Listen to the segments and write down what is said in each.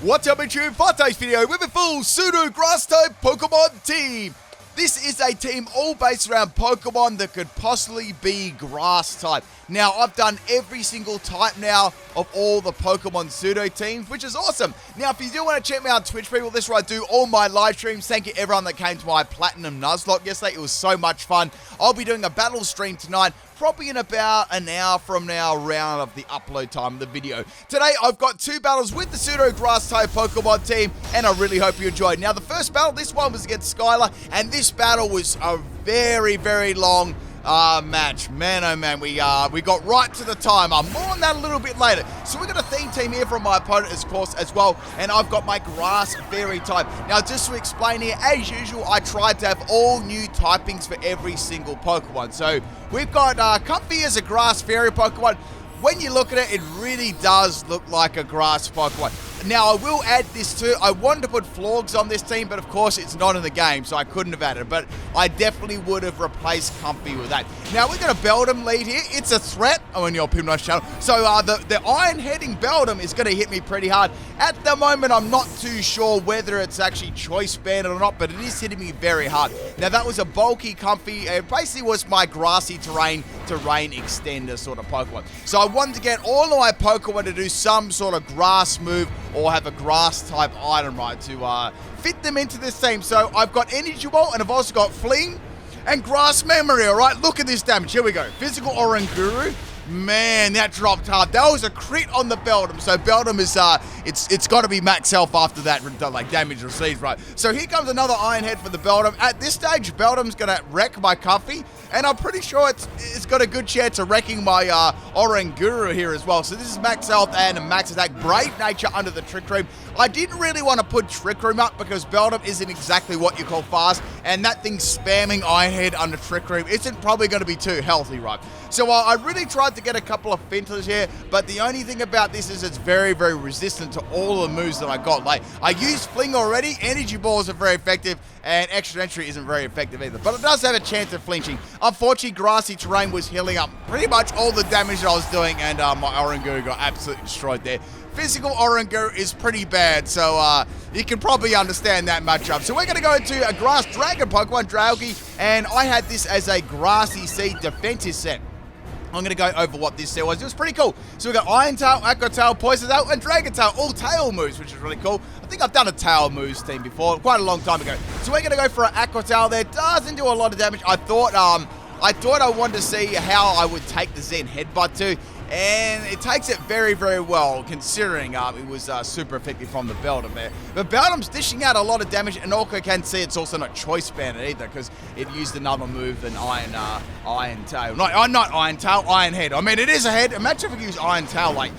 What's up, YouTube? For today's video, we have a full pseudo grass type Pokemon team. This is a team all based around Pokemon that could possibly be grass type. Now, I've done every single type now of all the Pokemon pseudo teams, which is awesome. Now, if you do want to check me out on Twitch, people, this is where I do all my live streams. Thank you everyone that came to my Platinum Nuzlocke yesterday. It was so much fun. I'll be doing a battle stream tonight, probably in about an hour from now, around of the upload time of the video. Today, I've got two battles with the pseudo grass type Pokemon team, and I really hope you enjoyed. Now, the first battle, this one was against Skylar, and this battle was a very, very long match. Man, oh man, we got right to the timer. More on that a little bit later. So we got a theme team here from my opponent, of course, as well, and I've got my grass fairy type. Now, just to explain here, as usual, I tried to have all new typings for every single Pokemon. So we've got Comfy as a grass fairy Pokemon. When you look at it, it really does look like a grass Pokemon. Now, I will add this too. I wanted to put Flogs on this team, but of course, it's not in the game, so I couldn't have added it. But I definitely would have replaced Comfy with that. Now, we've got a Beldum lead here. It's a threat on your PIMPNITE channel. So, the Iron-heading Beldum is going to hit me pretty hard. At the moment, I'm not too sure whether it's actually choice banded or not, but it is hitting me very hard. Now, that was a bulky Comfy. It basically was my grassy terrain extender sort of Pokemon. So, I wanted to get all of my Pokemon to do some sort of grass move or have a grass type item, right, to fit them into this team. So I've got Energy Ball, and I've also got Fling and Grass Memory, all right? Look at this damage. Here we go. Physical Oranguru. Man, that dropped hard. That was a crit on the Beldum. So Beldum is, it's got to be max health after that, like, damage received, right? So here comes another Iron Head for the Beldum. At this stage, Beldum's going to wreck my Comfy, and I'm pretty sure it's got a good chance of wrecking my Oranguru here as well. So this is max health and a max attack. Brave Nature under the Trick Room. I didn't really want to put Trick Room up because Beldum isn't exactly what you call fast, and that thing spamming Iron Head under Trick Room isn't probably going to be too healthy, right? So I really tried to get a couple of finters here, but the only thing about this is it's very, very resistant to all the moves that I got. Like, I used Fling already, Energy Balls are very effective, and Extra Entry isn't very effective either. But it does have a chance of flinching. Unfortunately, Grassy Terrain was healing up pretty much all the damage that I was doing, and my Oranguru got absolutely destroyed there. Physical Oranguru is pretty bad, so you can probably understand that matchup. So we're going to go into a Grass Dragon Pokemon, Draugr, and I had this as a Grassy Seed defensive set. I'm going to go over what this set was. It was pretty cool. So we've got Iron Tail, Aqua Tail, Poison Tail, and Dragon Tail, all tail moves, which is really cool. I think I've done a tail moves team before, quite a long time ago. So we're going to go for an Aqua Tail there. Doesn't do a lot of damage. I thought I wanted to see how I would take the Zen Headbutt to, and it takes it very, very well, considering it was super effective from the Beldum there. But Beldum's dishing out a lot of damage, and also can see it's also not choice banded either, because it used another move than Iron Tail. Not Iron Tail, Iron Head. I mean, it is a head. Imagine if you use Iron Tail, like,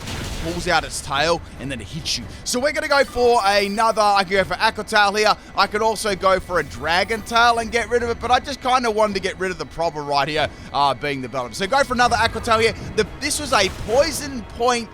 pulls out its tail and then it hits you. So we're going to go for another, I can go for Aqua Tail here. I could also go for a Dragon Tail and get rid of it, but I just kind of wanted to get rid of the problem right here, being the Beldum. So go for another Aqua Tail here. This was a Poison Point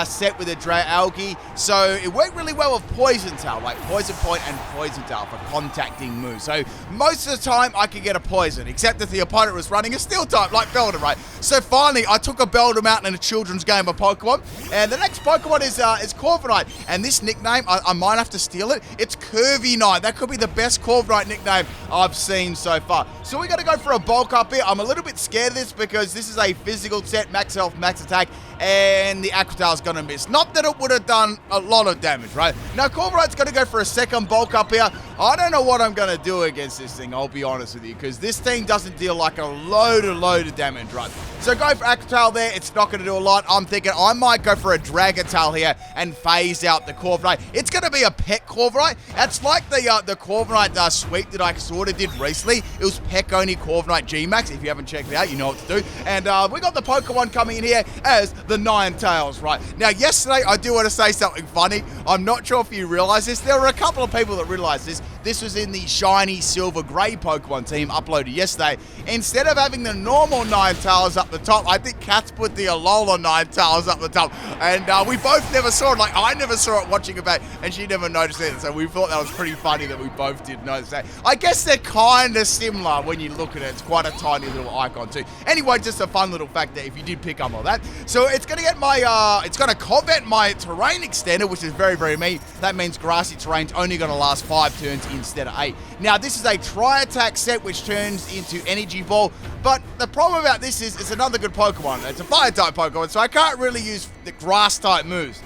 set with a Draugr, so it worked really well with Poison Tail, like Poison Point and Poison Tail for contacting moves. So most of the time I could get a Poison, except if the opponent was running a Steel type like Beldum, right? So finally I took a Beldum out in a children's game of Pokemon, and the next Pokemon is Corviknight, and this nickname, I might have to steal it. It's Curvy Knight. That could be the best Corviknight nickname I've seen so far. So we're going to go for a bulk up here. I'm a little bit scared of this because this is a physical set, max health, max attack, and the Aqua Tail's going to miss. Not that it would have done a lot of damage, right? Now, Corviknight's going to go for a second bulk up here. I don't know what I'm going to do against this thing, I'll be honest with you, because this thing doesn't deal like a load of damage, right? So go for Aqua Tail there. It's not going to do a lot. I'm thinking I might go for a Dragon Tail here and phase out the Corviknight. It's going to be a pet Corviknight. That's like the Corviknight sweep that I sort of did recently. It was Peck only Corviknight G-Max. If you haven't checked it out, you know what to do. And we got the Pokemon coming in here as the Ninetales, right? Now, yesterday, I do want to say something funny. I'm not sure if you realize this. There were a couple of people that realized this. This was in the shiny silver grey Pokemon team uploaded yesterday. Instead of having the normal Ninetales up the top, I think Kat's put the Alola Ninetales up the top. And we both never saw it. Like, I never saw it watching it back, and she never noticed it. So we thought that was pretty funny that we both did notice that. I guess they're kind of similar when you look at it. It's quite a tiny little icon too. Anyway, just a fun little fact there if you did pick up on that. So it's going to get my, it's going to comment my terrain extender, which is very, very mean. That means grassy terrain's only going to last 5 turns instead of 8. Now, this is a Tri-Attack set, which turns into Energy Ball. But the problem about this is it's another good Pokemon. It's a Fire-type Pokemon, so I can't really use the Grass-type moves.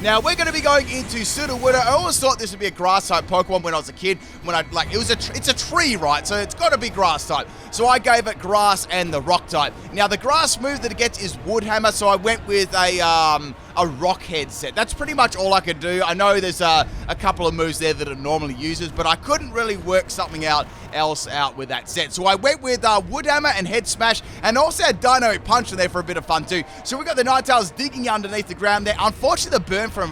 Now, we're going to be going into PSEUDO. I always thought this would be a grass-type Pokemon when I was a kid. It's a tree, right? So it's got to be grass-type. So I gave it grass and the rock-type. Now, the grass move that it gets is Wood Hammer, so I went with a rock head set. That's pretty much all I could do. I know there's a couple of moves there that it normally uses, but I couldn't really work something else out with that set. So I went with Wood Hammer and Head Smash, and also had Dynamic Punch in there for a bit of fun too. So we got the Ninetales digging underneath the ground there. Unfortunately, the burn from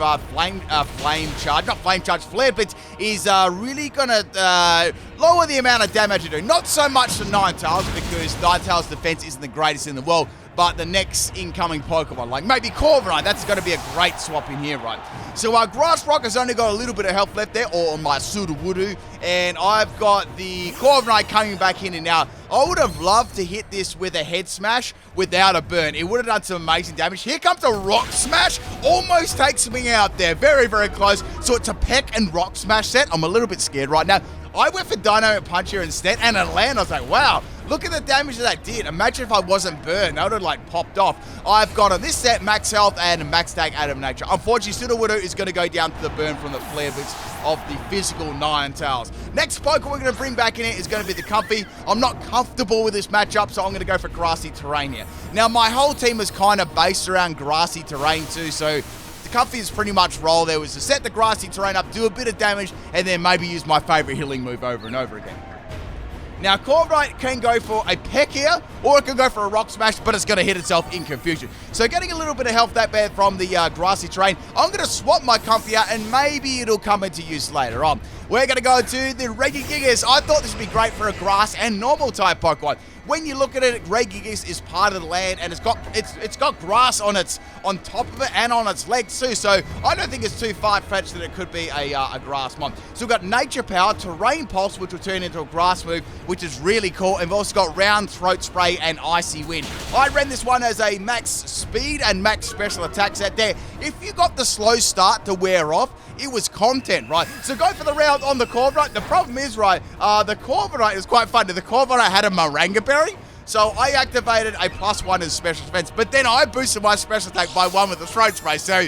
Flare Blitz is really gonna lower the amount of damage you do. Not so much to Ninetales, because Ninetales defense isn't the greatest in the world, but the next incoming Pokemon, like maybe Corviknight, that's going to be a great swap in here, right? So our Grass Rock has only got a little bit of health left there, or my PSEUDO, and I've got the Corviknight coming back in, and now I would have loved to hit this with a Head Smash without a burn. It would have done some amazing damage. Here comes a Rock Smash, almost takes me out there, very, very close. So it's a Peck and Rock Smash set. I'm a little bit scared right now. I went for Dynamic Punch here instead, and it landed. I was like, wow, look at the damage that did. Imagine if I wasn't burned. That would have, like, popped off. I've got on this set max health and max tag Adam Nature. Unfortunately, PSEUDO is going to go down to the burn from the Flare Blitz of the physical Ninetales. Next Pokemon we're going to bring back in here is going to be the Comfey. I'm not comfortable with this matchup, so I'm going to go for grassy terrain here. Now, my whole team is kind of based around grassy terrain too, so Comfey's pretty much role there was to set the grassy terrain up, do a bit of damage, and then maybe use my favorite healing move over and over again. Now, Corviknight can go for a Peck here, or it can go for a Rock Smash, but it's going to hit itself in confusion. So getting a little bit of health that bad from the grassy terrain, I'm going to swap my Comfey out, and maybe it'll come into use later on. We're going to go to the Regigigas. I thought this would be great for a grass and normal type Pokemon. When you look at it, Regigigas is part of the land, and it's got grass on top of it and on its legs too. So I don't think it's too far-fetched that it could be a grass mon. So we've got Nature Power, Terrain Pulse, which will turn into a grass move, which is really cool. And we've also got Round Throat Spray and Icy Wind. I ran this one as a max speed and max special attack set there. If you got the slow start to wear off, it was content, right? So go for the round on the Corviknight. The problem is, right, the Corviknight is quite funny. The Corviknight had a Moringa Berry, so I activated a +1 as special defense, but then I boosted my special attack by 1 with the Throat Spray, so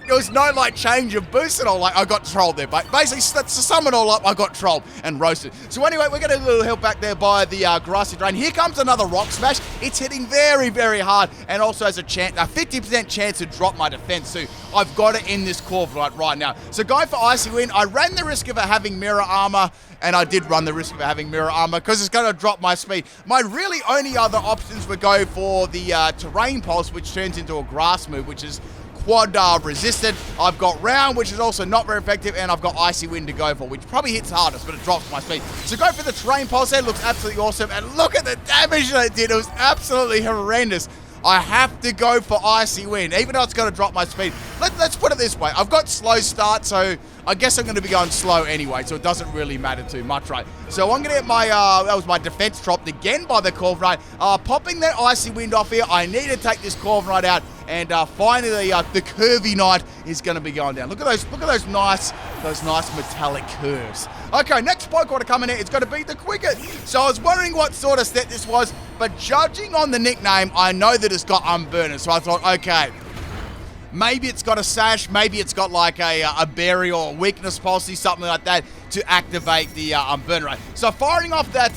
there was no, like, change of boost at all. Like, I got trolled there. But basically, to sum it all up, I got trolled and roasted. So anyway, we're getting a little help back there by the grassy terrain. Here comes another Rock Smash. It's hitting very, very hard, and also has a 50% chance to drop my defense too. I've got to end this Corviknight right now. So going for Icy Wind. I ran the risk of it having Mirror Armor, and I did run the risk of it having Mirror Armor because it's going to drop my speed. My really only other options would go for the Terrain Pulse, which turns into a grass move, which is quad resisted. I've got Round, which is also not very effective, and I've got Icy Wind to go for, which probably hits hardest, but it drops my speed. So go for the Terrain Pulse there. Looks absolutely awesome, and look at the damage that it did. It was absolutely horrendous. I have to go for Icy Wind, even though it's going to drop my speed. Let's put it this way. I've got slow start, so I guess I'm going to be going slow anyway, so it doesn't really matter too much, right? So I'm going to get my, that was my defense dropped again by the Corviknight. Popping that Icy Wind off here. I need to take this Corviknight out, and finally the Curvy Knight is going to be going down. Look at those nice metallic curves. Okay, next Pokemon to come in here, it's going to be the Quicket. So I was wondering what sort of set this was, but judging on the nickname, I know that it's got Unburner. So I thought, okay, maybe it's got a Sash, maybe it's got like a Berry or a Weakness Policy, something like that, to activate the Unburner rate. So firing off that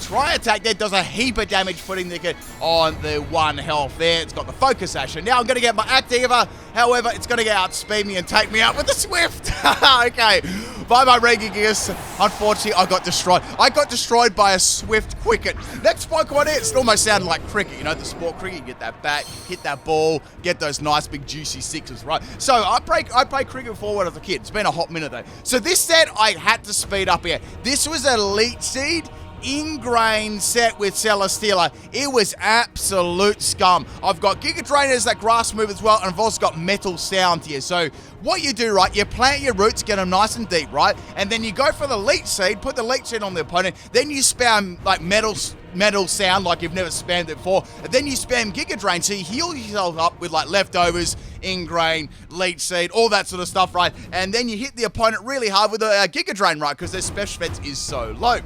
Tri-Attack there does a heap of damage, putting the kid on the 1 health there. It's got the Focus Action. Now I'm going to get my Activa. However, it's going to outspeed me and take me out with the Swift. Okay. by my Regigigas. Unfortunately, I got destroyed. I got destroyed by a Swift Cricket. Next Pokemon here, it almost sounded like cricket. You know, the sport cricket, you get that bat, hit that ball, get those nice big juicy sixes, right? So I played cricket before when I was a kid. It's been a hot minute though. So this set, I had to speed up here. This was a Leech Seed ingrained set with Celesteela. It was absolute scum. I've got Giga Drain as that grass move as well, and I've also got Metal Sound here. So what you do, right, you plant your roots, get them nice and deep, right, and then you go for the Leech Seed, put the Leech Seed on the opponent, then you spam like Metal Sound like you've never spammed it before, and then you spam Giga Drain, so you heal yourself up with like leftovers, Ingrain, Leech Seed, all that sort of stuff, right, and then you hit the opponent really hard with a Giga Drain, right, because their special defense is so low.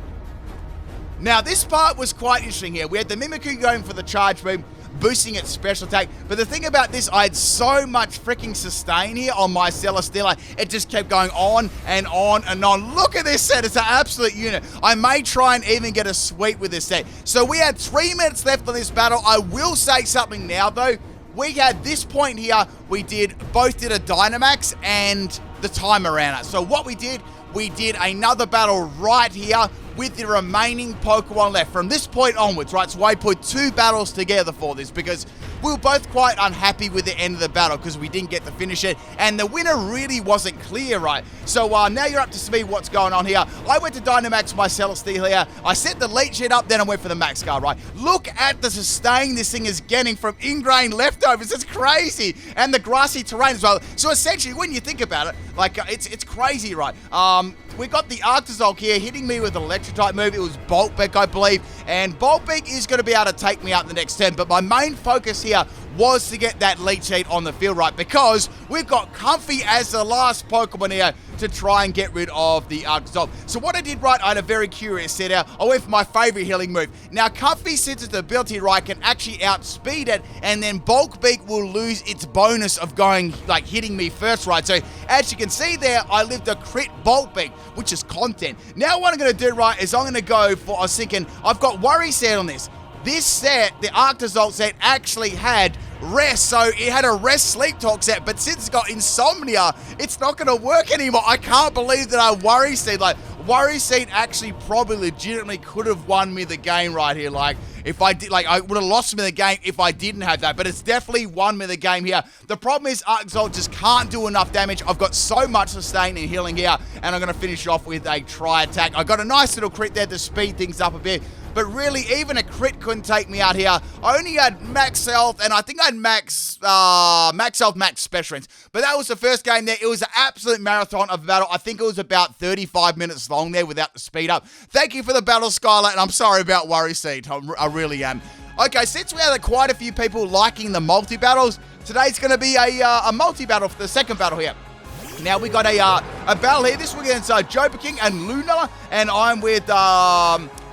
Now, this part was quite interesting here. We had the Mimikyu going for the charge move, boosting its special attack. But the thing about this, I had so much freaking sustain here on my Celesteela. It just kept going on and on and on. Look at this set. It's an absolute unit. I may try and even get a sweep with this set. So we had 3 minutes left on this battle. I will say something now, though. We had this point here, we both did a Dynamax and the timer ran out. So what we did another battle right here with the remaining Pokemon left from this point onwards, right? So I put 2 battles together for this because we were both quite unhappy with the end of the battle because we didn't get to finish it, and the winner really wasn't clear, right? So now you're up to speed what's going on here. I went to Dynamax my Celesteela here. I set the Leech Seed up, then I went for the Max Guard, right? Look at the sustain this thing is getting from ingrained leftovers. It's crazy. And the grassy terrain as well. So essentially, when you think about it, like, it's crazy, right? We got the Arctozolt here hitting me with an electric type move. It was Bolt Beak, I believe. And Bolt Beak is going to be able to take me out in the next turn. But my main focus here was to get that Leech Seed on the field, right? Because we've got Comfy as the last Pokemon here to try and get rid of the Arctozolt. So what I did, right, I had a very curious set out. I went for my favorite healing move. Now, Comfy, since its ability, right, can actually outspeed it, and then Bulk Beak will lose its bonus of going, like, hitting me first, right? So, as you can see there, I lived a crit Bulk Beak, which is content. Now, what I'm going to do, right, is I'm going to go for, I was thinking, I've got Worry Set on this. This set, the Arctozolt set, actually had rest, so it had a rest sleep talk set, but since it's got insomnia, it's not going to work anymore. I can't believe that I Worry Seed, like, Worry Seed actually probably legitimately could have won me the game right here. Like, if I did, like, I would have lost me the game if I didn't have that, but it's definitely won me the game here. The problem is Arctozolt just can't do enough damage. I've got so much sustain and healing here, and I'm going to finish off with a Tri Attack. I got a nice little crit there to speed things up a bit, but really, even a crit couldn't take me out here. I only had max health, and I think I had max health, max special defense. But that was the first game there. It was an absolute marathon of a battle. I think it was about 35 minutes long there without the speed up. Thank you for the battle, Skylar, and I'm sorry about Worry Seed. I really am. Okay, since we had quite a few people liking the multi-battles, today's going to be a multi-battle for the second battle here. Now, we got a battle here. This one against Joba King and Luna, and I'm with...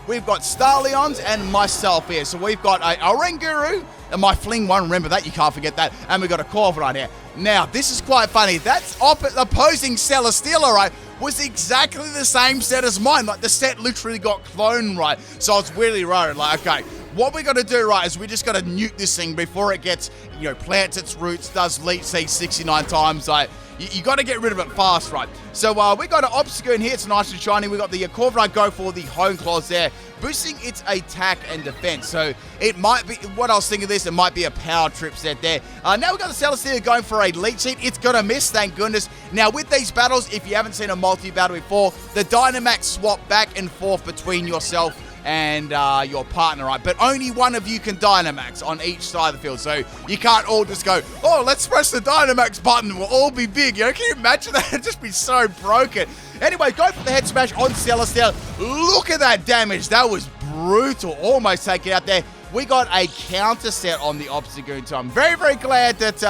we've got Starleons and myself here. So we've got a Oranguru and my Fling one. Remember that, you can't forget that. And we've got a Corviknight here. Now, this is quite funny. That's opposing Celesteela, right, was exactly the same set as mine. Like, the set literally got cloned, right? So I was really worried. Like, okay, what we got to do, right, is we just got to nuke this thing before it gets, you know, plants its roots, does Leech Seed 69 times. Like, you got to get rid of it fast, right? So we got an Obstagoon here. It's nice and shiny. We got the Corviknight go for the Hone Claws there, boosting its attack and defense. So it might be, what I was thinking of this, it might be a power trip set there. Now we got the Celesteela going for a Leech Seed. It's going to miss, thank goodness. Now with these battles, if you haven't seen a multi-battle before, the Dynamax swap back and forth between yourself and your partner, right? But only one of you can Dynamax on each side of the field. So you can't all just go, oh, let's press the Dynamax button. We'll all be big. You know, can you imagine that? It'd just be so broken. Anyway, go for the head smash on Celesteela. Look at that damage. That was brutal. Almost take it out there. We got a counter set on the Obstagoon, so I'm very, very glad that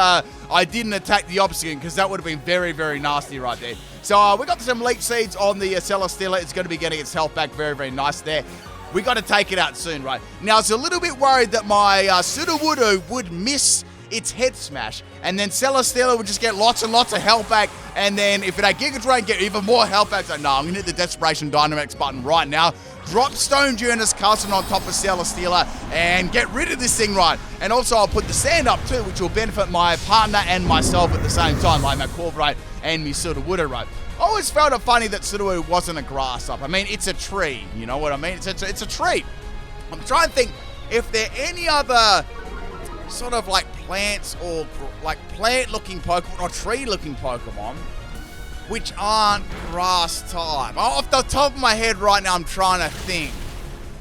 I didn't attack the Obstagoon, because that would have been very, very nasty right there. So we got some Leech Seeds on the Celesteela. It's going to be getting its health back very, very nice there. We got to take it out soon, right? Now, I was a little bit worried that my PSEUDO would miss its head smash, and then Celesteela would just get lots and lots of health back, and then if it had Giga Drain, get even more health back. So, no, I'm going to hit the Desperation Dynamax button right now. Drop Stone Journey's Cousin on top of Celesteela and get rid of this thing, right? And also, I'll put the sand up too, which will benefit my partner and myself at the same time, like my Corviknight and my PSEUDO, right? I always found it funny that Sudowoodo wasn't a grass type. I mean, it's a tree, you know what I mean? It's a tree. I'm trying to think if there are any other sort of like plants or like plant-looking Pokemon or tree-looking Pokemon which aren't grass type. Off the top of my head right now, I'm trying to think.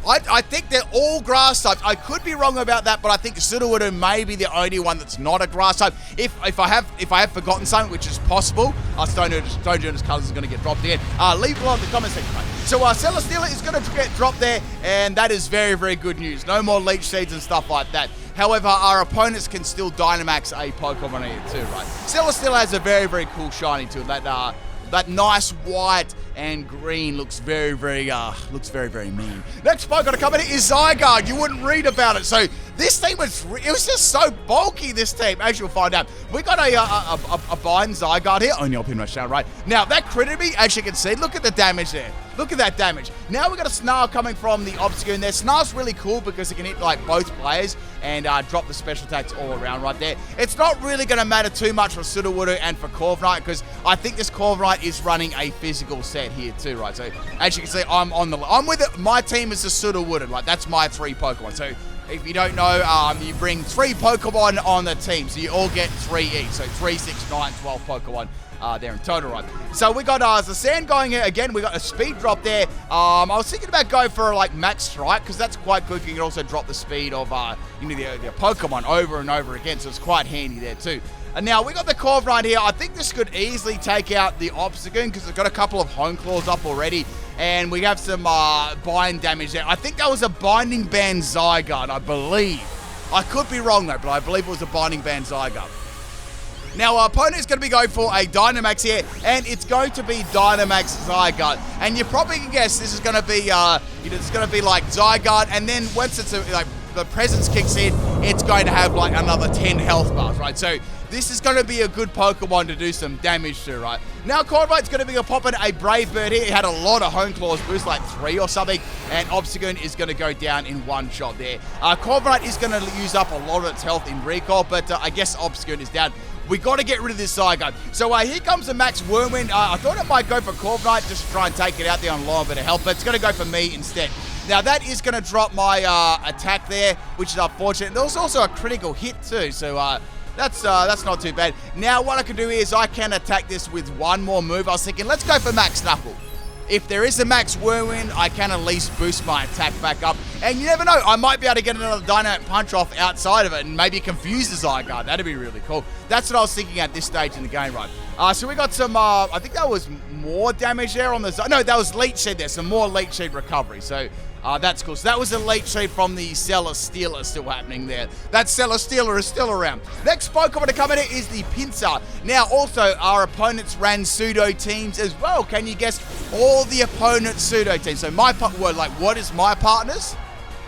I think they're all grass types. I could be wrong about that, but I think Sudowoodo may be the only one that's not a grass type. If I have forgotten something, which is possible, Stonejourney's Colors is going to get dropped in. Leave below in the comment section. So Celesteela is going to get dropped there, and that is very, very good news. No more Leech Seeds and stuff like that. However, our opponents can still Dynamax a Pokemon here too, right? Celesteela has a very, very cool shiny to it. That nice white and green looks very, very mean. Next Pokemon to come in is Zygarde. You wouldn't read about it. So this team was just so bulky, this team, as you'll find out. We got a bind Zygarde here. Only on PIMPNITE channel, right? Now, that critted me, as you can see. Look at the damage there. Look at that damage. Now we got a Snarl coming from the Obstagoon there. Snarl's really cool because it can hit like both players and drop the special attacks all around right there. It's not really going to matter too much for Sudowoodo and for Corviknight because I think this Corviknight is running a physical set here too, right? So as you can see, I'm with it. My team is the Sudowoodo. Like that's my 3 Pokemon. So if you don't know, you bring 3 Pokemon on the team, so you all get 3 each. So 3, 6, 9, 12 Pokemon. There in total, right? So we got the Sand going here again. We got a speed drop there. I was thinking about going for like Max Strike because that's quite good. You can also drop the speed of the Pokemon over and over again, so it's quite handy there too. And now we got the Corviknight here. I think this could easily take out the Obstagoon because it's got a couple of Hone Claws up already, and we have some bind damage there. I think that was a Binding Band Zygarde, I believe. I could be wrong though, but I believe it was a Binding Band Zygarde. Now, our opponent is going to be going for a Dynamax here, and it's going to be Dynamax Zygarde. And you probably can guess this is going to be, it's going to be like Zygarde, and then once it's like the presence kicks in, it's going to have like another 10 health bars, right? So this is going to be a good Pokemon to do some damage to, right? Now, Corviknight's going to be popping a Brave Bird here. He had a lot of Hone Claws boost, like 3 or something, and Obstagoon is going to go down in one shot there. Corviknight is going to use up a lot of its health in Recall, but I guess Obstagoon is down. We got to get rid of this Zygarde. So here comes the Max Whirlwind. I thought it might go for Corviknight just to try and take it out there on a little bit of help, but it's going to go for me instead. Now that is going to drop my attack there, which is unfortunate. There's also a critical hit too, so that's not too bad. Now what I can do is I can attack this with one more move. I was thinking, let's go for Max Knuckle. If there is a Max Whirlwind, I can at least boost my attack back up. And you never know, I might be able to get another Dynamic Punch off outside of it and maybe confuse the Zygarde. That'd be really cool. That's what I was thinking at this stage in the game, right? So we got some, I think that was more damage there on the Zygarde. No, that was Leech Seed there, some more Leech Seed recovery. So that's cool. So that was a Leech Seed from the Celesteela still happening there. That Celesteela is still around. Next Pokemon to come in here is the Pinsir. Now, also, our opponents ran pseudo teams as well. Can you guess all the opponent's pseudo teams? So what is my partners?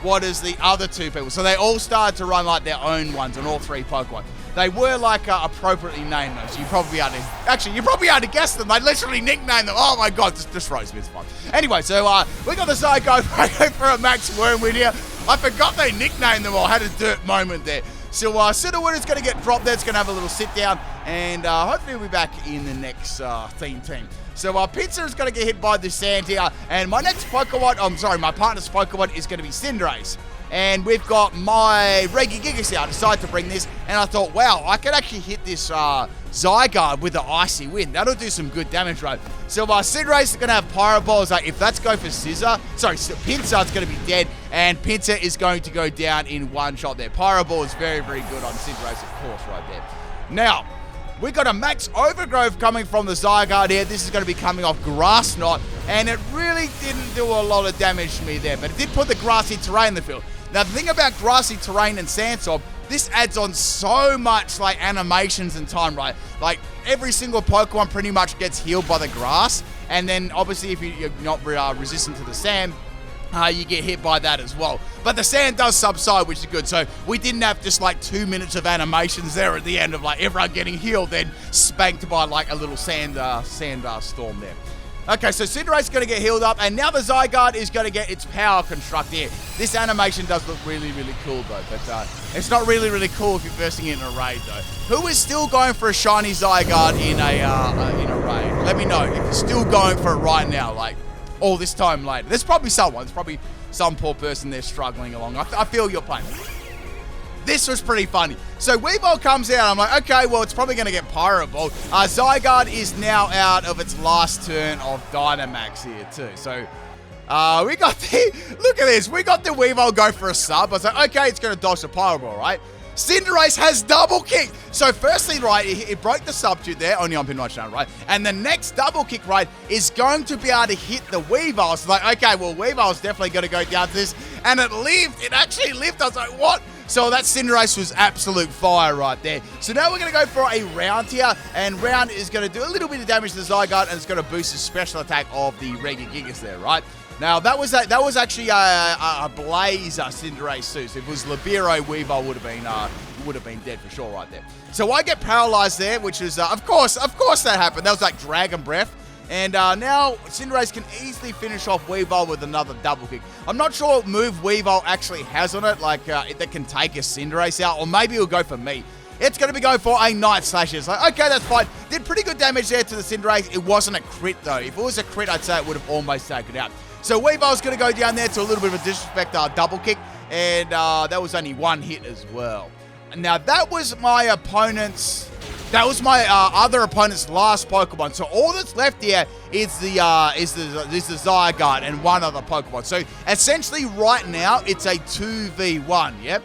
What is the other 2 people? So they all started to run like their own ones on all 3 Pokemon. They were like appropriately named though, so you probably had to guess them. They literally nicknamed them. Oh my god, this rose me, it's fun. Anyway, so we got the Zygarde for a Max Whirlwind here. I forgot they nicknamed them all. I had a dirt moment there. So Sudowoodo is going to get dropped there. It's going to have a little sit down, and hopefully we'll be back in the next team. So Pinsir is going to get hit by the sand here, and my partner's Pokemon is going to be Cinderace. And we've got my Regigigas here. I decided to bring this, and I thought, wow, I could actually hit this Zygarde with the Icy Wind. That'll do some good damage, right? So Cinderace is going to have Pyro Balls. If that's go for Pinsir's going to be dead, and Pinsir is going to go down in one shot there. Pyro Ball is very, very good on Cinderace, of course, right there. Now, we got a Max Overgrowth coming from the Zygarde here. This is going to be coming off Grass Knot, and it really didn't do a lot of damage to me there, but it did put the grassy terrain in the field. Now, the thing about grassy terrain and Sandstorm, this adds on so much like animations and time, right? Like every single Pokemon pretty much gets healed by the grass, and then obviously if you're not resistant to the sand, you get hit by that as well. But the sand does subside, which is good. So we didn't have just like 2 minutes of animations there at the end of like everyone getting healed, then spanked by like a little sand storm there. Okay, so Cinderace is going to get healed up, and now the Zygarde is going to get its power construct here. This animation does look really, really cool, though, but it's not really, really cool if you're versing it in a raid, though. Who is still going for a shiny Zygarde in a raid? Let me know if you're still going for it right now, like all this time later. There's probably someone. There's probably some poor person there struggling along. I feel your pain. This was pretty funny. So Weavile comes out. I'm like, okay, well, it's probably going to get Pyro Ball. Zygarde is now out of its last turn of Dynamax here too. So we got the, look at this. We got the Weavile go for a sub. I was like, okay, it's going to dodge the Pyro Ball, right? Cinderace has double kick. So firstly, right, it broke the substitute there, only on PIMPNITE channel, right? And the next double kick, right, is going to be able to hit the Weavile. So like, okay, well, Weavile's definitely going to go down to this. And it lived. It actually lived. I was like, what? So that Cinderace was absolute fire right there. So now we're going to go for a Round here. And Round is going to do a little bit of damage to the Zygarde, and it's going to boost the special attack of the Regigigas there, right? Now, that was actually a Blaze Cinderace too. So if it was Libero, Weavile would have been dead for sure right there. So I get paralyzed there, which is, of course that happened. That was like Dragon Breath. And now Cinderace can easily finish off Weavile with another double kick. I'm not sure what move Weavile actually has on it, like that can take a Cinderace out, or maybe it'll go for me. It's going to be going for a Night Slash. It's like, okay, that's fine. Did pretty good damage there to the Cinderace. It wasn't a crit, though. If it was a crit, I'd say it would have almost taken it out. So Weavile's going to go down there to a little bit of a disrespect double kick, and that was only one hit as well. Now, that was my opponent's... That was my other opponent's last Pokemon. So all that's left here is the Zygarde and one other Pokemon. So essentially right now it's a 2v1, yep.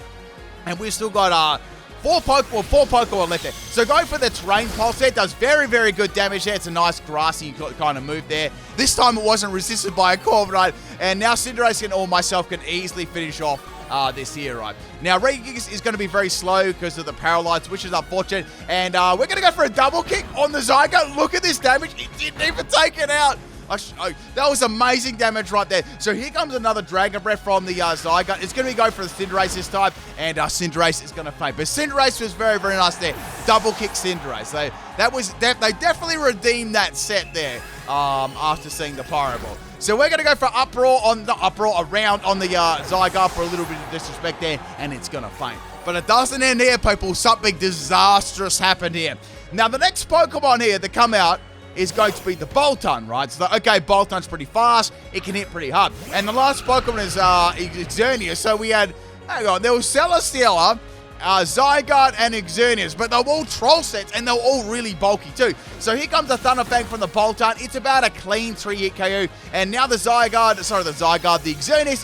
And we've still got four Pokemon left there. So going for the Terrain Pulse there, does very, very good damage there. It's a nice grassy kind of move there. This time it wasn't resisted by a Corviknight, and now Cinderace or myself can easily finish off this here, right? Now, Regigigas is going to be very slow because of the Paralyze, which is unfortunate. And we're going to go for a double kick on the Zygarde. Look at this damage. It didn't even take it out. That was amazing damage right there. So here comes another Dragon Breath from the Zygarde. It's going to go for the Cinderace this time, and Cinderace is going to faint. But Cinderace was very, very nice there. Double kick Cinderace. So that was they definitely redeemed that set there after seeing the Pyro Ball. So we're going to go for around on the Zygarde for a little bit of disrespect there, and it's going to faint. But it doesn't end here, people. Something disastrous happened here. Now, the next Pokemon here to come out is going to be the Boltund, right? So, okay, Boltund's pretty fast. It can hit pretty hard. And the last Pokemon is Xerneas. So we had, hang on, there was Celesteela, Zygarde, and Xerneas. But they were all troll sets, and they were all really bulky too. So here comes the Thunderfang from the Boltund. It's about a clean 3-hit KO. And now the Xerneas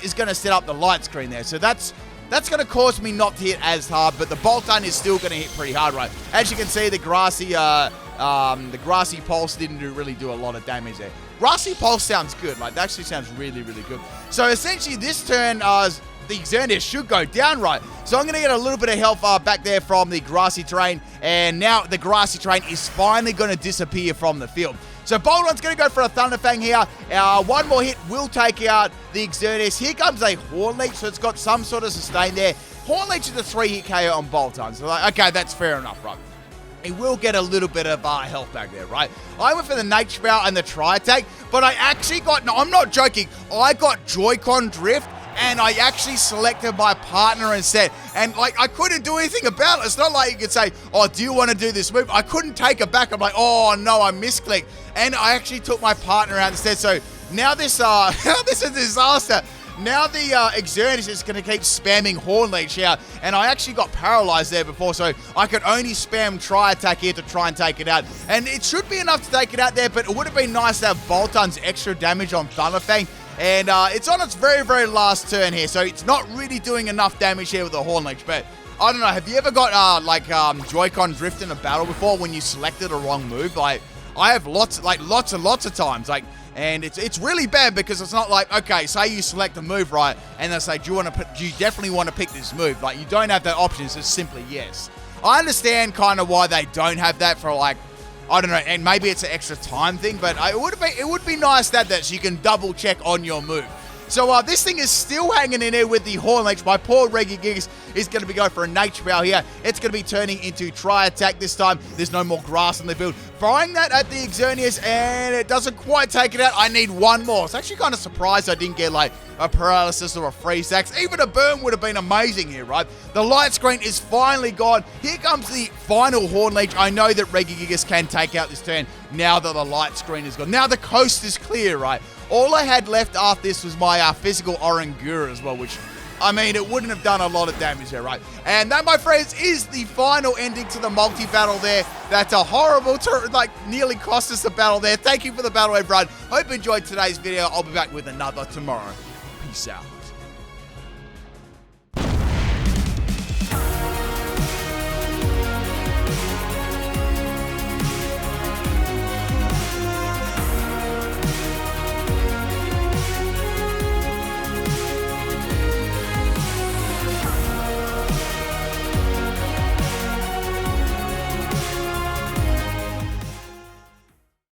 is going to set up the light screen there. So that's going to cause me not to hit as hard, but the Boltund is still going to hit pretty hard, right? As you can see, the grassy Pulse didn't really do a lot of damage there. Grassy Pulse sounds good. Like, that actually sounds really, really good. So essentially, this turn, the Xerneas should go down, right? So I'm going to get a little bit of health back there from the grassy terrain, and now the grassy terrain is finally going to disappear from the field. So Boltund's going to go for a Thunderfang here. One more hit will take out the Xerneas. Here comes a Horn Leech, so it's got some sort of sustain there. Horn Leech is a 3-hit KO on Boltund. So, like, okay, that's fair enough, right? He will get a little bit of health back there, right? I went for the Nature Bow and the Tri-Attack, but I actually got, no, I'm not joking, I got Joy-Con Drift, and I actually selected my partner instead. And, like, I couldn't do anything about it. It's not like you could say, oh, do you want to do this move? I couldn't take it back. I'm like, oh, no, I misclicked. And I actually took my partner out instead. So now this, this is a disaster. Now the Xerneas is going to keep spamming Horn Leech here, and I actually got paralyzed there before, so I could only spam Tri-Attack here to try and take it out. And it should be enough to take it out there, but it would have been nice to have Boltund's extra damage on Thunderfang. And it's on its very, very last turn here, so it's not really doing enough damage here with the Horn Leech. But I don't know, have you ever got Joy-Con Drift in a battle before when you selected a wrong move? Like, I have lots and lots of times, like. And it's really bad because it's not like, okay, say you select a move, right, and they say, do you definitely want to pick this move? Like, you don't have that option. It's just simply yes. I understand kind of why they don't have that for, like, I don't know, and maybe it's an extra time thing, but it would be nice that so you can double check on your move. So this thing is still hanging in there with the Horn Leech. My poor Regigigas is going to be going for a Nature Bow here. It's going to be turning into Tri-Attack this time. There's no more grass in the field. firing that at the Xerneas, and it doesn't quite take it out. I need one more. It's actually kind of surprised I didn't get like a paralysis or a freeze axe. Even a burn would have been amazing here, right? The light screen is finally gone. Here comes the final Horn Leech. I know that Regigigas can take out this turn now that the light screen is gone. Now the coast is clear, right? All I had left after this was my physical Orangura as well, which, I mean, it wouldn't have done a lot of damage there, right? And that, my friends, is the final ending to the multi-battle there. That's a horrible, nearly cost us a battle there. Thank you for the battle, everyone. Hope you enjoyed today's video. I'll be back with another tomorrow. Peace out.